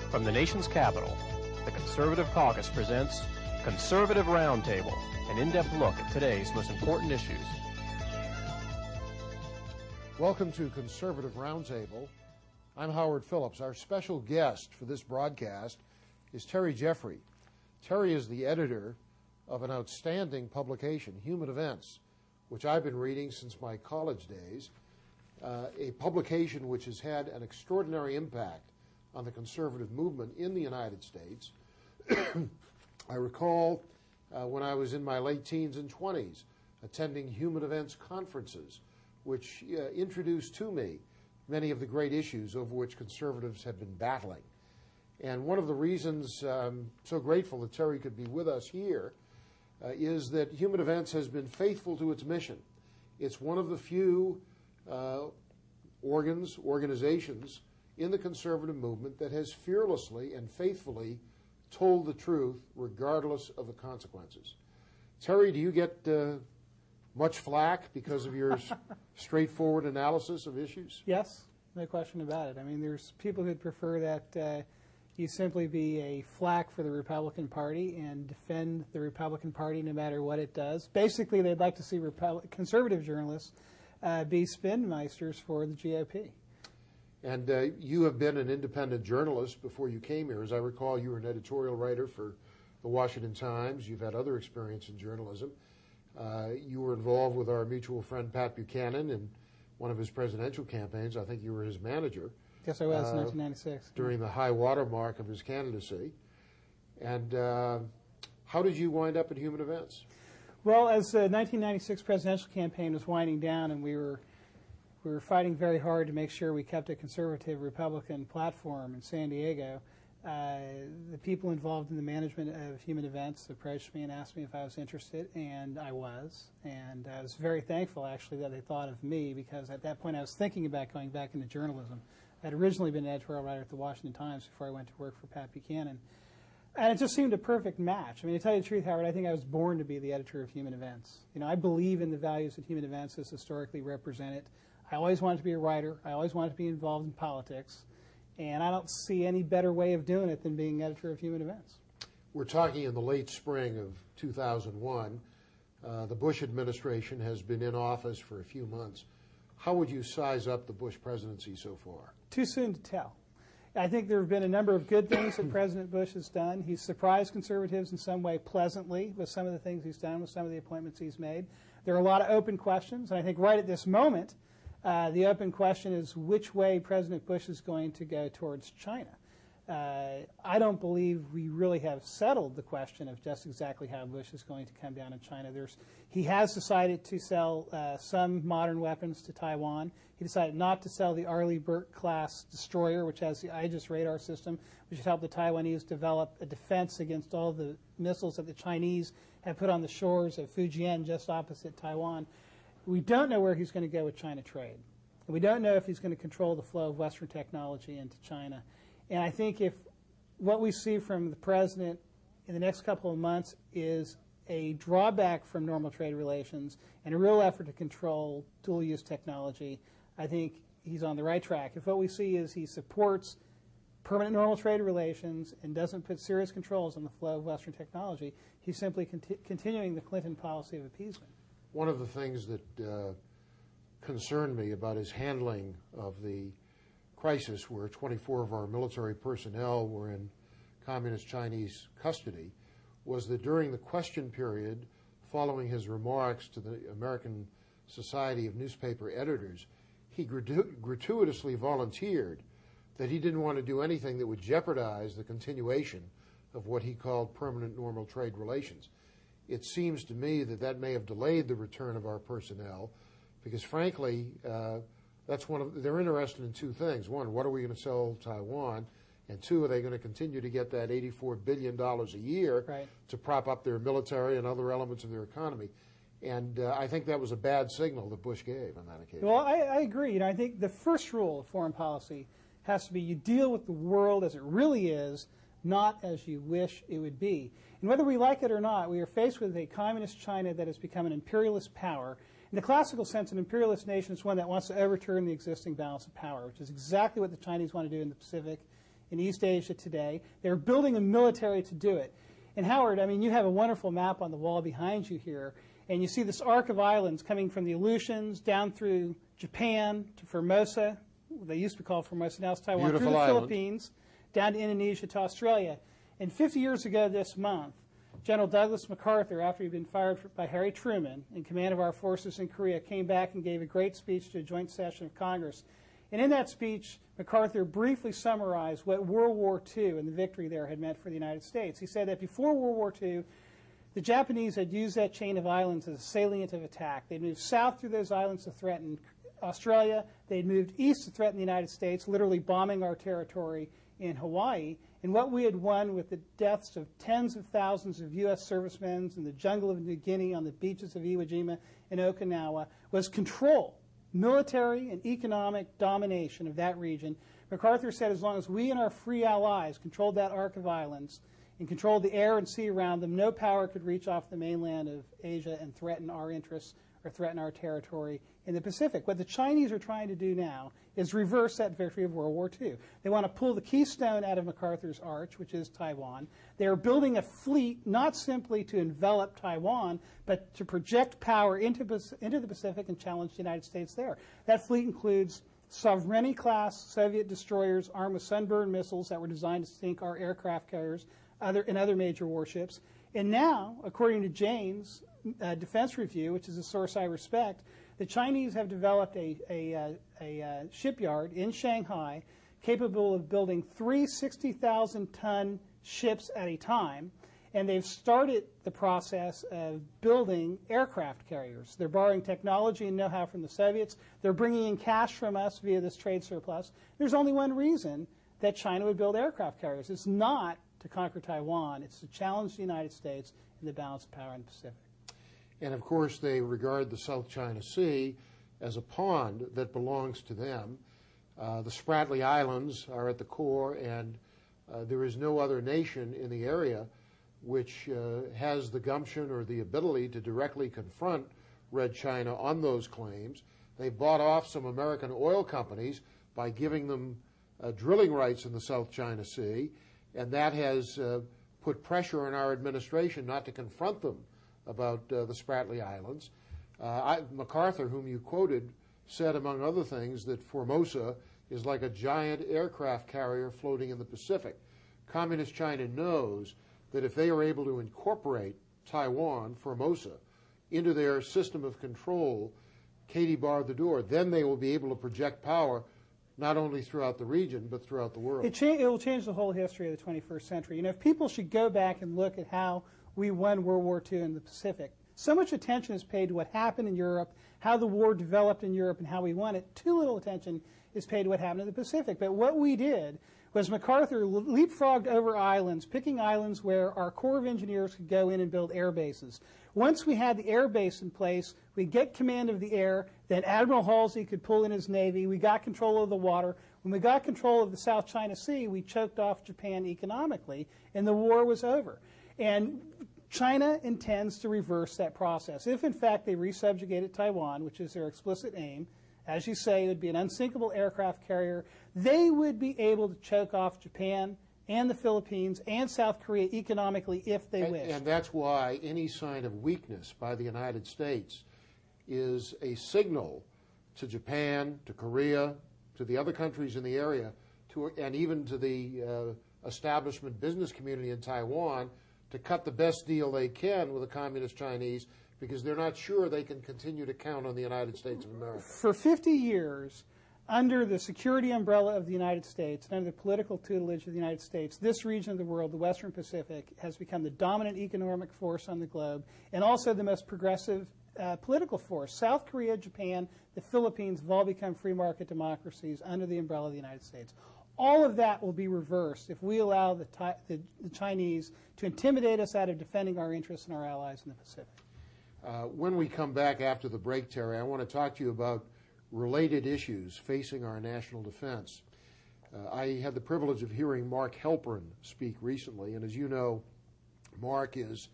From the nation's capital, the Conservative Caucus presents Conservative Roundtable, an in-depth look at today's most important issues. Welcome to Conservative Roundtable. I'm Howard Phillips. Our special guest for this broadcast is Terry Jeffrey. Terry is the editor of an outstanding publication, Human Events, which I've been reading since my college days, a publication which has had an extraordinary impact on the conservative movement in the United States. I recall when I was in my late teens and 20s attending Human Events conferences, which introduced to me many of the great issues over which conservatives have been battling. And one of the reasons I'm so grateful that Terry could be with us here is that Human Events has been faithful to its mission. It's one of the few organizations in the conservative movement that has fearlessly and faithfully told the truth regardless of the consequences. Terry, do you get much flack because of your straightforward analysis of issues? Yes, no question about it. I mean, there's people who'd prefer that you simply be a flack for the Republican Party and defend the Republican Party no matter what it does. Basically, they'd like to see conservative journalists be spin meisters for the GOP. And you have been an independent journalist before you came here. As I recall, you were an editorial writer for the Washington Times. You've had other experience in journalism. You were involved with our mutual friend Pat Buchanan in one of his presidential campaigns. I think you were his manager. Yes, I was in 1996. During the high water mark of his candidacy. And how did you wind up at Human Events? Well, as the 1996 presidential campaign was winding down and we were fighting very hard to make sure we kept a conservative Republican platform in San Diego, the people involved in the management of Human Events approached me and asked me if I was interested, and I was. And I was very thankful, actually, that they thought of me, because at that point I was thinking about going back into journalism. I'd originally been an editorial writer at the Washington Times before I went to work for Pat Buchanan. And it just seemed a perfect match. I mean, to tell you the truth, Howard, I think I was born to be the editor of Human Events. You know, I believe in the values that Human Events has historically represented. I always wanted to be a writer. I always wanted to be involved in politics. And I don't see any better way of doing it than being editor of Human Events. We're talking in the late spring of 2001. The Bush administration has been in office for a few months. How would you size up the Bush presidency so far? Too soon to tell. I think there have been a number of good things that President Bush has done. He's surprised conservatives in some way pleasantly with some of the things he's done, with some of the appointments he's made. There are a lot of open questions, and I think right at this moment, the open question is which way President Bush is going to go towards China. I don't believe we really have settled the question of just exactly how Bush is going to come down in China. He has decided to sell some modern weapons to Taiwan. He decided not to sell the Arleigh Burke-class destroyer, which has the Aegis radar system, which should help the Taiwanese develop a defense against all the missiles that the Chinese have put on the shores of Fujian just opposite Taiwan. We don't know where he's going to go with China trade. We don't know if he's going to control the flow of Western technology into China. And I think if what we see from the president in the next couple of months is a drawback from normal trade relations and a real effort to control dual-use technology, I think he's on the right track. If what we see is he supports permanent normal trade relations and doesn't put serious controls on the flow of Western technology, he's simply continuing the Clinton policy of appeasement. One of the things that concerned me about his handling of the crisis, where 24 of our military personnel were in communist Chinese custody, was that during the question period following his remarks to the American Society of Newspaper Editors, he gratuitously volunteered that he didn't want to do anything that would jeopardize the continuation of what he called permanent normal trade relations. It seems to me that that may have delayed the return of our personnel because, frankly, they're interested in two things. One, what are we going to sell Taiwan? And two, are they going to continue to get that $84 billion a year to prop up their military and other elements of their economy? And I think that was a bad signal that Bush gave on that occasion. Well, I agree. You know, I think the first rule of foreign policy has to be you deal with the world as it really is, not as you wish it would be. And whether we like it or not, we are faced with a communist China that has become an imperialist power. In the classical sense, an imperialist nation is one that wants to overturn the existing balance of power, which is exactly what the Chinese want to do in the Pacific in East Asia today. They're building a military to do it. And Howard, I mean, you have a wonderful map on the wall behind you here, and you see this arc of islands coming from the Aleutians down through Japan to Formosa. They used to be called Formosa, now it's Taiwan. Beautiful through the island. Philippines, down to Indonesia to Australia. And 50 years ago this month, General Douglas MacArthur, after he'd been fired by Harry Truman in command of our forces in Korea, came back and gave a great speech to a joint session of Congress. And in that speech, MacArthur briefly summarized what World War II and the victory there had meant for the United States. He said that before World War II, the Japanese had used that chain of islands as a salient of attack. They'd moved south through those islands to threaten Australia. They'd moved east to threaten the United States, literally bombing our territory in Hawaii. And what we had won with the deaths of tens of thousands of U.S. servicemen in the jungle of New Guinea, on the beaches of Iwo Jima and Okinawa, was control, military and economic domination of that region. MacArthur said as long as we and our free allies controlled that arc of islands and controlled the air and sea around them, no power could reach off the mainland of Asia and threaten our interests or threaten our territory in the Pacific. What the Chinese are trying to do now is reverse that victory of World War II. They want to pull the keystone out of MacArthur's arch, which is Taiwan. They are building a fleet not simply to envelop Taiwan, but to project power into the Pacific and challenge the United States there. That fleet includes Sovereignty-class Soviet destroyers armed with Sunburn missiles that were designed to sink our aircraft carriers and other major warships. And now, according to Jane's Defense Review, which is a source I respect, the Chinese have developed a shipyard in Shanghai capable of building 3 60,000-ton ships at a time, and they've started the process of building aircraft carriers. They're borrowing technology and know-how from the Soviets. They're bringing in cash from us via this trade surplus. There's only one reason that China would build aircraft carriers. It's not to conquer Taiwan. It's to challenge the United States in the balance of power in the Pacific. And of course, they regard the South China Sea as a pond that belongs to them. The Spratly Islands are at the core, and there is no other nation in the area which has the gumption or the ability to directly confront Red China on those claims. They bought off some American oil companies by giving them drilling rights in the South China Sea, and that has put pressure on our administration not to confront them about the Spratly Islands. MacArthur, whom you quoted, said, among other things, that Formosa is like a giant aircraft carrier floating in the Pacific. Communist China knows that if they are able to incorporate Taiwan, Formosa, into their system of control, Katie barred the door, then they will be able to project power not only throughout the region, but throughout the world. It will change the whole history of the 21st century. You know, if people should go back and look at how we won World War II in the Pacific, so much attention is paid to what happened in Europe, how the war developed in Europe, and how we won it. Too little attention is paid to what happened in the Pacific. But what we did was MacArthur leapfrogged over islands, picking islands where our Corps of Engineers could go in and build air bases. Once we had the air base in place, we'd get command of the air, then Admiral Halsey could pull in his Navy, we got control of the water. When we got control of the South China Sea, we choked off Japan economically, and the war was over. And China intends to reverse that process. If, in fact, they resubjugated Taiwan, which is their explicit aim, as you say, it would be an unsinkable aircraft carrier, they would be able to choke off Japan and the Philippines and South Korea economically if they wish. And that's why any sign of weakness by the United States is a signal to Japan, to Korea, to the other countries in the area, and even to the establishment business community in Taiwan, to cut the best deal they can with the Communist Chinese, because they're not sure they can continue to count on the United States of America. For 50 years, under the security umbrella of the United States, and under the political tutelage of the United States, this region of the world, the Western Pacific, has become the dominant economic force on the globe and also the most progressive political force. South Korea, Japan, the Philippines have all become free market democracies under the umbrella of the United States. All of that will be reversed if we allow the Chinese to intimidate us out of defending our interests and our allies in the Pacific. When we come back after the break, Terry, I want to talk to you about related issues facing our national defense. I had the privilege of hearing Mark Halperin speak recently, and as you know, Mark is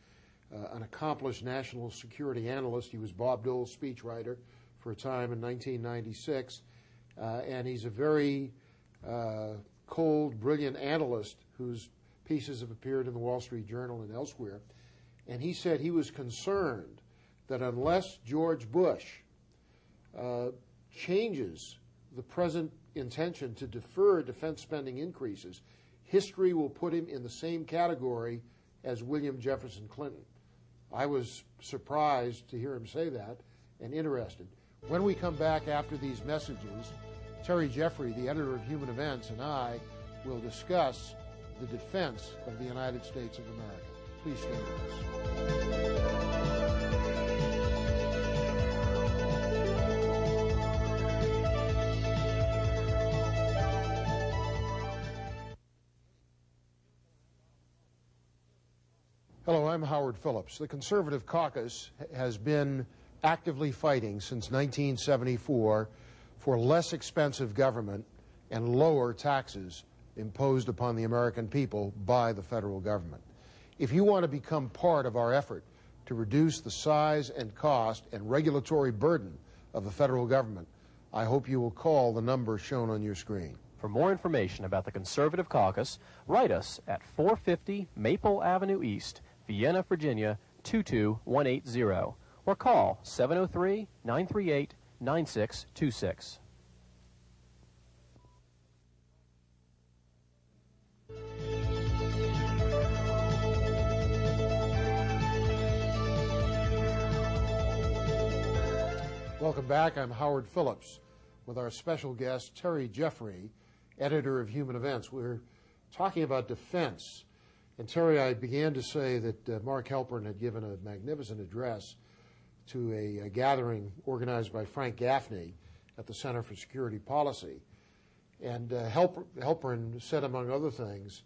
an accomplished national security analyst. He was Bob Dole's speechwriter for a time in 1996, and he's a very cold, brilliant analyst whose pieces have appeared in the Wall Street Journal and elsewhere. And he said he was concerned that unless George Bush changes the present intention to defer defense spending increases, history will put him in the same category as William Jefferson Clinton. I was surprised to hear him say that and interested. When we come back after these messages, Terry Jeffrey, the editor of Human Events, and I will discuss the defense of the United States of America. Please stay with us. Hello, I'm Howard Phillips. The Conservative Caucus has been actively fighting since 1974 for less expensive government and lower taxes imposed upon the American people by the federal government. If you want to become part of our effort to reduce the size and cost and regulatory burden of the federal government, I hope you will call the number shown on your screen. For more information about the Conservative Caucus, write us at 450 Maple Avenue East, Vienna, Virginia 22180, or call 703-938-9626. Welcome back. I'm Howard Phillips with our special guest, Terry Jeffrey, editor of Human Events. We're talking about defense. And Terry, I began to say that Mark Halperin had given a magnificent address to a gathering organized by Frank Gaffney at the Center for Security Policy. And Halperin said, among other things,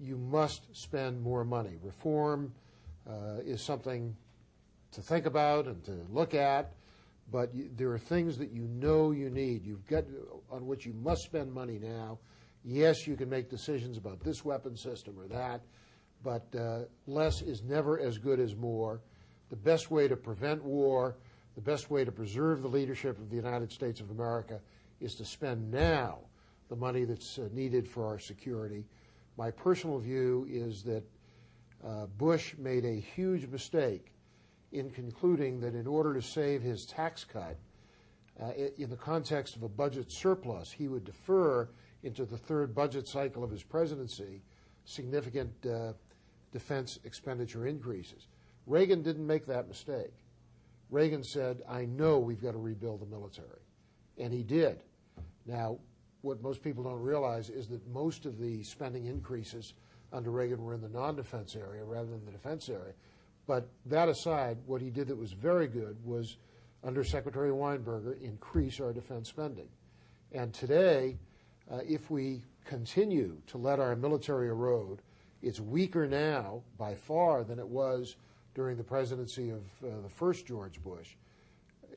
you must spend more money. Reform is something to think about and to look at, but there are things that you know you need. You've got on which you must spend money now. Yes, you can make decisions about this weapon system or that, but less is never as good as more. The best way to prevent war, the best way to preserve the leadership of the United States of America is to spend now the money that's needed for our security. My personal view is that Bush made a huge mistake in concluding that in order to save his tax cut, in the context of a budget surplus, he would defer into the third budget cycle of his presidency significant defense expenditure increases. Reagan didn't make that mistake. Reagan said, I know we've got to rebuild the military. And he did. Now, what most people don't realize is that most of the spending increases under Reagan were in the non-defense area rather than the defense area. But that aside, what he did that was very good was, under Secretary Weinberger, increase our defense spending. And today, if we continue to let our military erode, it's weaker now by far than it was during the presidency of the first George Bush.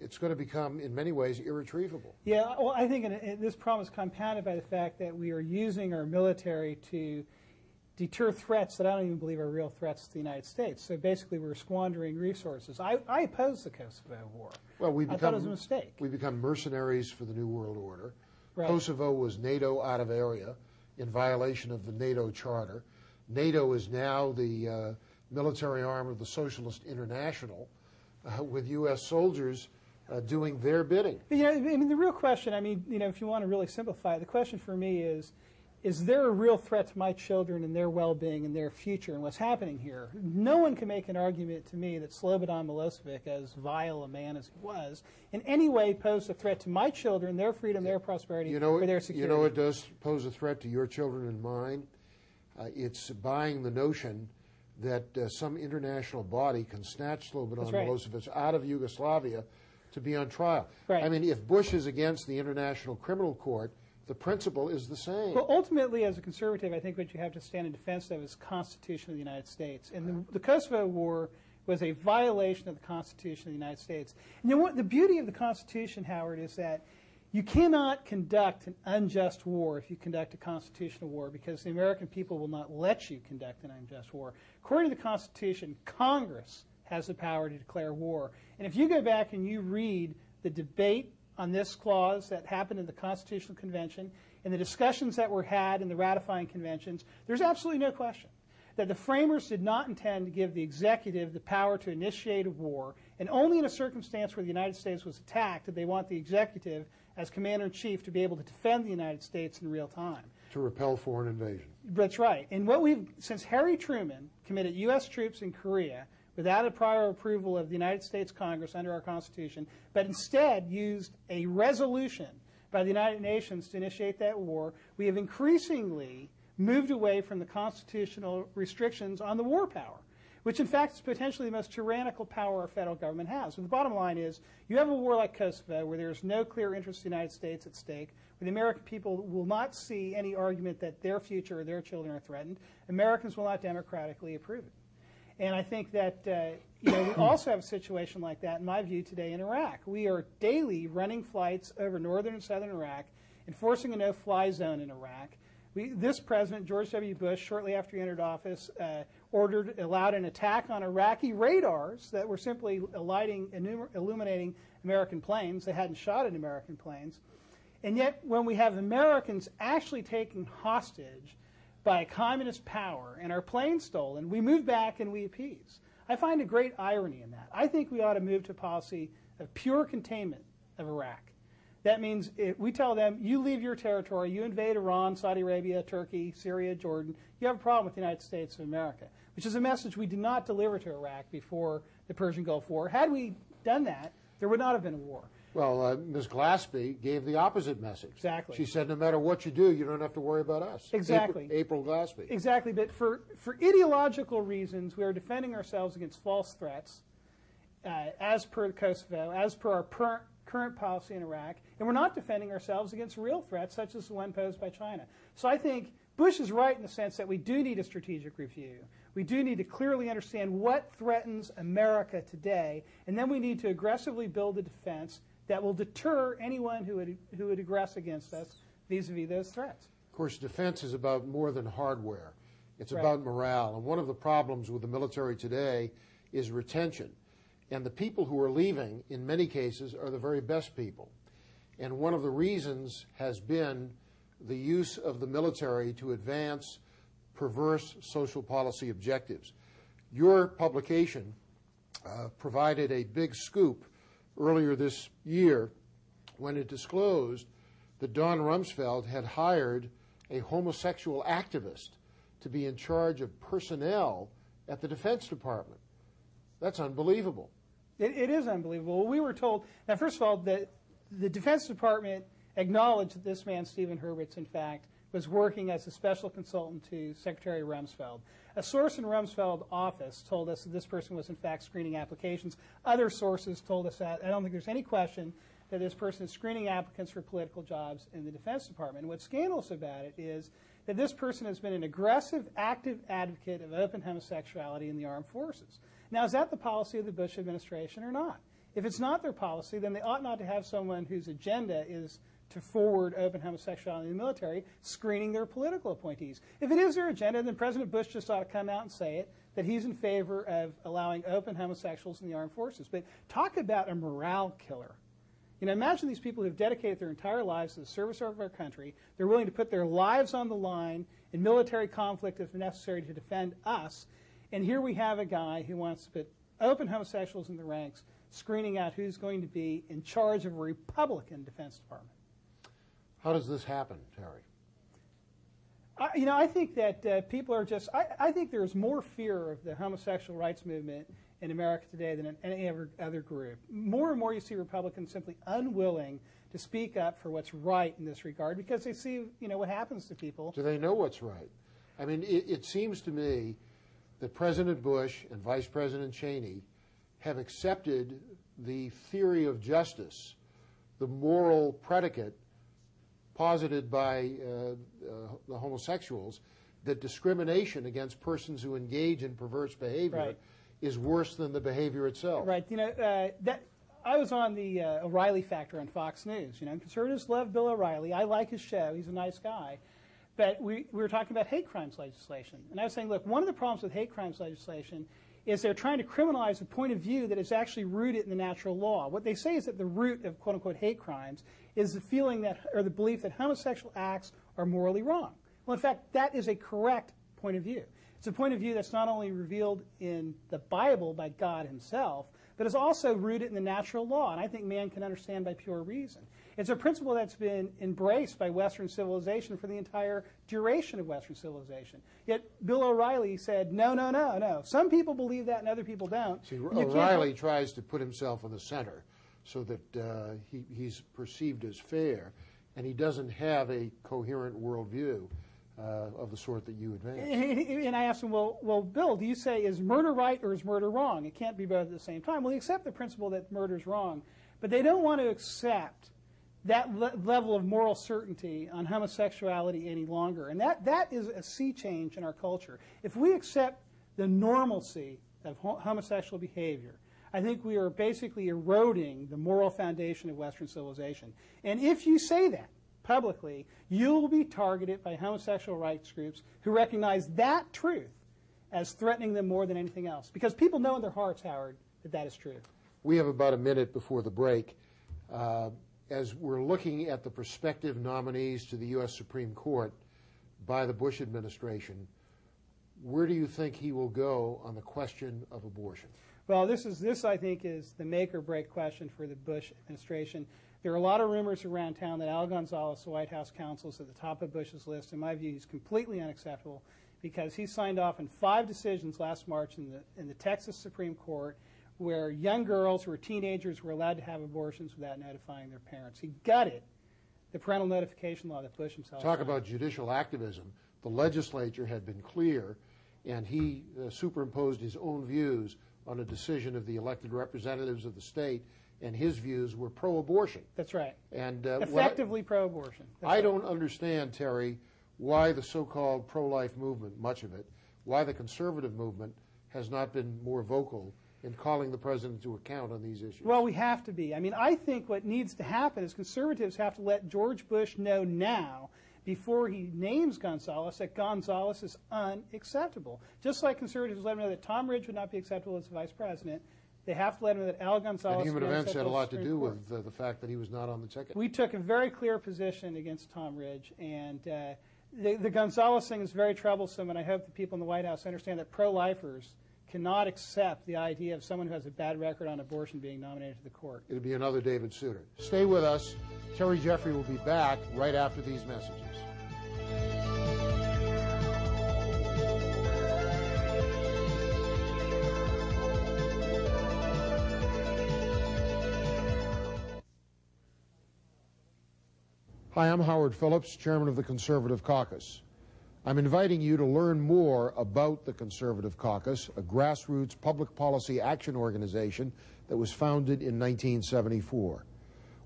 It's going to become, in many ways, irretrievable. Yeah, well, I think this problem is compounded by the fact that we are using our military to deter threats that I don't even believe are real threats to the United States. So basically, we're squandering resources. I oppose the Kosovo War. Well, I thought it was a mistake. We become mercenaries for the New World Order. Right. Kosovo was NATO out of area in violation of the NATO Charter. NATO is now the military arm of the Socialist International, with U.S. soldiers doing their bidding. But, I mean, the real question, if you want to really simplify it, the question for me is there a real threat to my children and their well-being and their future and what's happening here? No one can make an argument to me that Slobodan Milosevic, as vile a man as he was, in any way posed a threat to my children, their freedom, their prosperity, or their security. You know it does pose a threat to your children and mine? It's buying the notion that some international body can snatch Slobodan Milosevic out of Yugoslavia to be on trial. Right. I mean, if Bush is against the International Criminal Court, the principle is the same. Well, ultimately, as a conservative, I think what you have to stand in defense of is the Constitution of the United States. And the Kosovo War was a violation of the Constitution of the United States. And you know what? The beauty of the Constitution, Howard, is that you cannot conduct an unjust war if you conduct a constitutional war, because the American people will not let you conduct an unjust war. According to the Constitution, Congress has the power to declare war. And if you go back and you read the debate on this clause that happened in the Constitutional Convention, in the discussions that were had in the ratifying conventions, there's absolutely no question that the framers did not intend to give the executive the power to initiate a war, and only in a circumstance where the United States was attacked did they want the executive as commander-in-chief to be able to defend the United States in real time. To repel foreign invasion. That's right. And what since Harry Truman committed U.S. troops in Korea without a prior approval of the United States Congress under our Constitution, but instead used a resolution by the United Nations to initiate that war, we have increasingly moved away from the constitutional restrictions on the war power, which in fact is potentially the most tyrannical power our federal government has. So the bottom line is, you have a war like Kosovo where there's no clear interest of the United States at stake, where the American people will not see any argument that their future or their children are threatened. Americans will not democratically approve it. And I think that we also have a situation like that, in my view, today in Iraq. We are daily running flights over northern and southern Iraq, enforcing a no-fly zone in Iraq. This president, George W. Bush, shortly after he entered office, allowed an attack on Iraqi radars that were simply illuminating American planes. They hadn't shot at American planes. And yet, when we have Americans actually taken hostage by a communist power and our planes stolen, we move back and we appease. I find a great irony in that. I think we ought to move to a policy of pure containment of Iraq. That means if we tell them, you leave your territory, you invade Iran, Saudi Arabia, Turkey, Syria, Jordan, you have a problem with the United States of America, which is a message we did not deliver to Iraq before the Persian Gulf War. Had we done that, there would not have been a war. Well, Ms. Glaspie gave the opposite message. Exactly. She said, no matter what you do, you don't have to worry about us. Exactly. April Glaspie. Exactly, but for ideological reasons, we are defending ourselves against false threats, as per Kosovo, as per our current policy in Iraq, and we're not defending ourselves against real threats such as the one posed by China. So I think Bush is right in the sense that we do need a strategic review. We do need to clearly understand what threatens America today, and then we need to aggressively build a defense that will deter anyone who would aggress against us vis-a-vis those threats. Of course, defense is about more than hardware. It's Right. about morale. And one of the problems with the military today is retention. And the people who are leaving, in many cases, are the very best people. And one of the reasons has been the use of the military to advance perverse social policy objectives. Your publication provided a big scoop earlier this year when it disclosed that Don Rumsfeld had hired a homosexual activist to be in charge of personnel at the Defense Department. That's unbelievable. It is unbelievable. We were told, now first of all, that the Defense Department acknowledged that this man, Stephen Hurwitz, in fact, was working as a special consultant to Secretary Rumsfeld. A source in Rumsfeld's office told us that this person was, in fact, screening applications. Other sources told us that. I don't think there's any question that this person is screening applicants for political jobs in the Defense Department. And what's scandalous about it is that this person has been an aggressive, active advocate of open homosexuality in the armed forces. Now, is that the policy of the Bush administration or not? If it's not their policy, then they ought not to have someone whose agenda is to forward open homosexuality in the military screening their political appointees. If it is their agenda, then President Bush just ought to come out and say it, that he's in favor of allowing open homosexuals in the armed forces. But talk about a morale killer. You know, imagine these people who've dedicated their entire lives to the service of our country. They're willing to put their lives on the line in military conflict if necessary to defend us. And here we have a guy who wants to put open homosexuals in the ranks, screening out who's going to be in charge of a Republican Defense Department. How does this happen, Terry? I think that people are just, I think there's more fear of the homosexual rights movement in America today than in any other group. More and more you see Republicans simply unwilling to speak up for what's right in this regard because they see, what happens to people. Do they know what's right? I mean, it seems to me that President Bush and Vice President Cheney have accepted the theory of justice, the moral predicate posited by the homosexuals, that discrimination against persons who engage in perverse behavior Right. is worse than the behavior itself. Right. I was on the O'Reilly Factor on Fox News. Conservatives love Bill O'Reilly. I like his show. He's a nice guy. But we were talking about hate crimes legislation. And I was saying, look, one of the problems with hate crimes legislation is they're trying to criminalize a point of view that is actually rooted in the natural law. What they say is that the root of quote-unquote hate crimes is the feeling that, or the belief that homosexual acts are morally wrong. Well, in fact, that is a correct point of view. It's a point of view that's not only revealed in the Bible by God himself, but is also rooted in the natural law, and I think man can understand by pure reason. It's a principle that's been embraced by Western civilization for the entire duration of Western civilization. Yet Bill O'Reilly said, no, no, no, no. Some people believe that and other people don't. See, O'Reilly tries to put himself in the center so that he's perceived as fair, and he doesn't have a coherent worldview of the sort that you advance. And I asked him, well, Bill, do you say is murder right or is murder wrong? It can't be both at the same time. Well, they accept the principle that murder is wrong, but they don't want to accept that level of moral certainty on homosexuality any longer. And that is a sea change in our culture. If we accept the normalcy of homosexual behavior, I think we are basically eroding the moral foundation of Western civilization. And if you say that publicly, you'll be targeted by homosexual rights groups who recognize that truth as threatening them more than anything else. Because people know in their hearts, Howard, that that is true. We have about a minute before the break. As we're looking at the prospective nominees to the U.S. Supreme Court by the Bush administration, where do you think he will go on the question of abortion? Well, this I think is the make or break question for the Bush administration. There are a lot of rumors around town that Al Gonzalez, the White House counsel, is at the top of Bush's list. In my view, he's completely unacceptable because he signed off on 5 decisions last March in the Texas Supreme Court where young girls who were teenagers were allowed to have abortions without notifying their parents. He gutted the parental notification law that Bush himself Talk signed. about judicial activism. The legislature had been clear, and he superimposed his own views on a decision of the elected representatives of the state, and his views were pro-abortion. That's right. And effectively pro-abortion. I don't understand, Terry, why the so-called pro-life movement, much of it, why the conservative movement has not been more vocal in calling the president to account on these issues. Well, we have to be. I mean, I think what needs to happen is conservatives have to let George Bush know now, before he names Gonzalez, that Gonzalez is unacceptable. Just like conservatives let him know that Tom Ridge would not be acceptable as vice president, they have to let him know that Al Gonzalez and Human would be Events had a lot to do Court. with the fact that he was not on the ticket. We took a very clear position against Tom Ridge, and the Gonzalez thing is very troublesome, and I hope the people in the White House understand that pro-lifers cannot accept the idea of someone who has a bad record on abortion being nominated to the court. It'll be another David Souter. Stay with us. Terry Jeffrey will be back right after these messages. Hi, I'm Howard Phillips, chairman of the Conservative Caucus. I'm inviting you to learn more about the Conservative Caucus, a grassroots public policy action organization that was founded in 1974.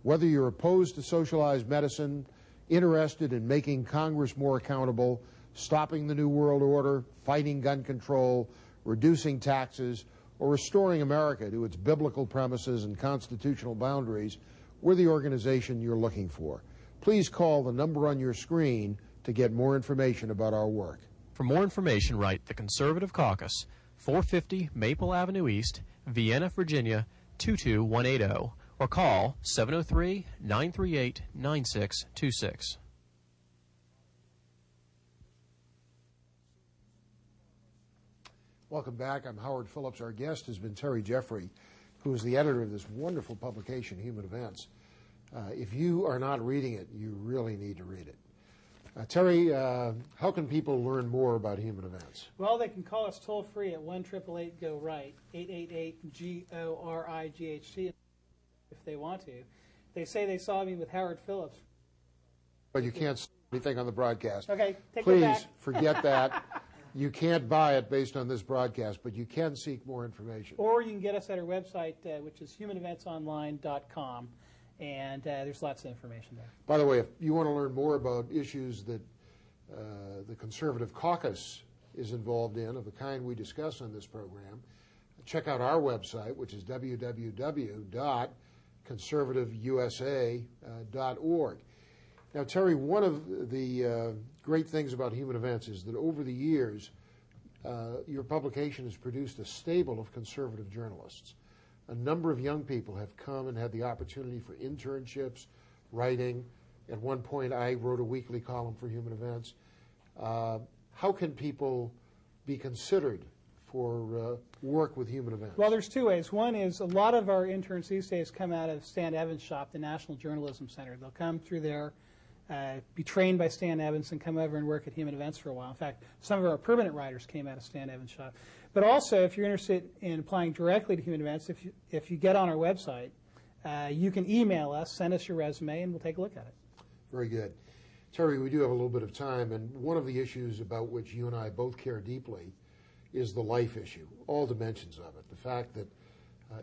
Whether you're opposed to socialized medicine, interested in making Congress more accountable, stopping the New World Order, fighting gun control, reducing taxes, or restoring America to its biblical premises and constitutional boundaries, we're the organization you're looking for. Please call the number on your screen to get more information about our work. For more information, write the Conservative Caucus, 450 Maple Avenue East, Vienna, Virginia, 22180, or call 703-938-9626. Welcome back. I'm Howard Phillips. Our guest has been Terry Jeffrey, who is the editor of this wonderful publication, Human Events. If you are not reading it, you really need to read it. Terry, how can people learn more about Human Events? Well, they can call us toll-free at 1-888-GO-RIGHT, 888-GORIGHT, if they want to. They say they saw me with Howard Phillips. But you can't say anything on the broadcast. Okay, take Please, it back. forget that. You can't buy it based on this broadcast, but you can seek more information. Or you can get us at our website, which is humaneventsonline.com. And there's lots of information there. By the way, if you want to learn more about issues that the Conservative Caucus is involved in, of the kind we discuss on this program, check out our website, which is www.conservativeusa.org. Now, Terry, one of the great things about Human Events is that over the years, your publication has produced a stable of conservative journalists. A number of young people have come and had the opportunity for internships, writing. At one point, I wrote a weekly column for Human Events. How can people be considered for work with Human Events? Well, there's two ways. One is a lot of our interns these days come out of Stan Evans' shop, the National Journalism Center. They'll come through there, be trained by Stan Evans, and come over and work at Human Events for a while. In fact, some of our permanent writers came out of Stan Evans' shop. But also, if you're interested in applying directly to Human Events, if you get on our website, you can email us, send us your resume, and we'll take a look at it. Very good. Terry, we do have a little bit of time, and one of the issues about which you and I both care deeply is the life issue, all dimensions of it. The fact that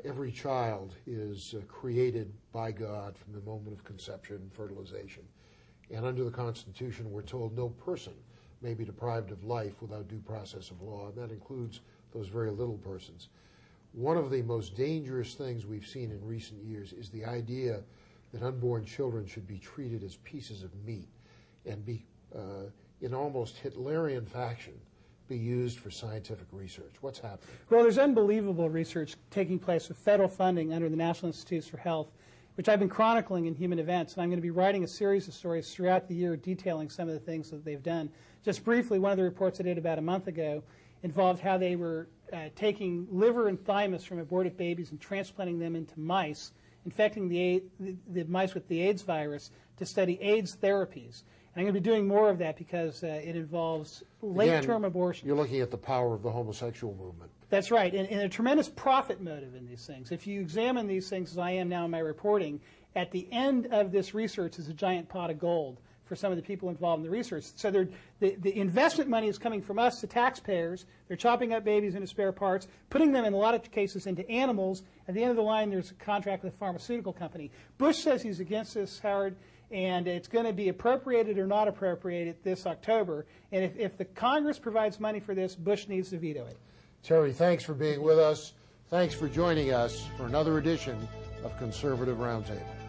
every child is created by God from the moment of conception and fertilization. And under the Constitution, we're told no person may be deprived of life without due process of law, and that includes those very little persons. One of the most dangerous things we've seen in recent years is the idea that unborn children should be treated as pieces of meat and be, in almost Hitlerian fashion, be used for scientific research. What's happening? Well, there's unbelievable research taking place with federal funding under the National Institutes for Health, which I've been chronicling in Human Events, and I'm going to be writing a series of stories throughout the year detailing some of the things that they've done. Just briefly, one of the reports I did about a month ago involved how they were taking liver and thymus from aborted babies and transplanting them into mice, infecting the mice with the AIDS virus to study AIDS therapies. And I'm going to be doing more of that because it involves late-term abortion. You're looking at the power of the homosexual movement. That's right, and a tremendous profit motive in these things. If you examine these things, as I am now in my reporting, at the end of this research is a giant pot of gold for some of the people involved in the research. So the investment money is coming from us, the taxpayers. They're chopping up babies into spare parts, putting them in a lot of cases into animals. At the end of the line, there's a contract with a pharmaceutical company. Bush says he's against this, Howard, and it's going to be appropriated or not appropriated this October. And if the Congress provides money for this, Bush needs to veto it. Terry, thanks for being with us. Thanks for joining us for another edition of Conservative Roundtable.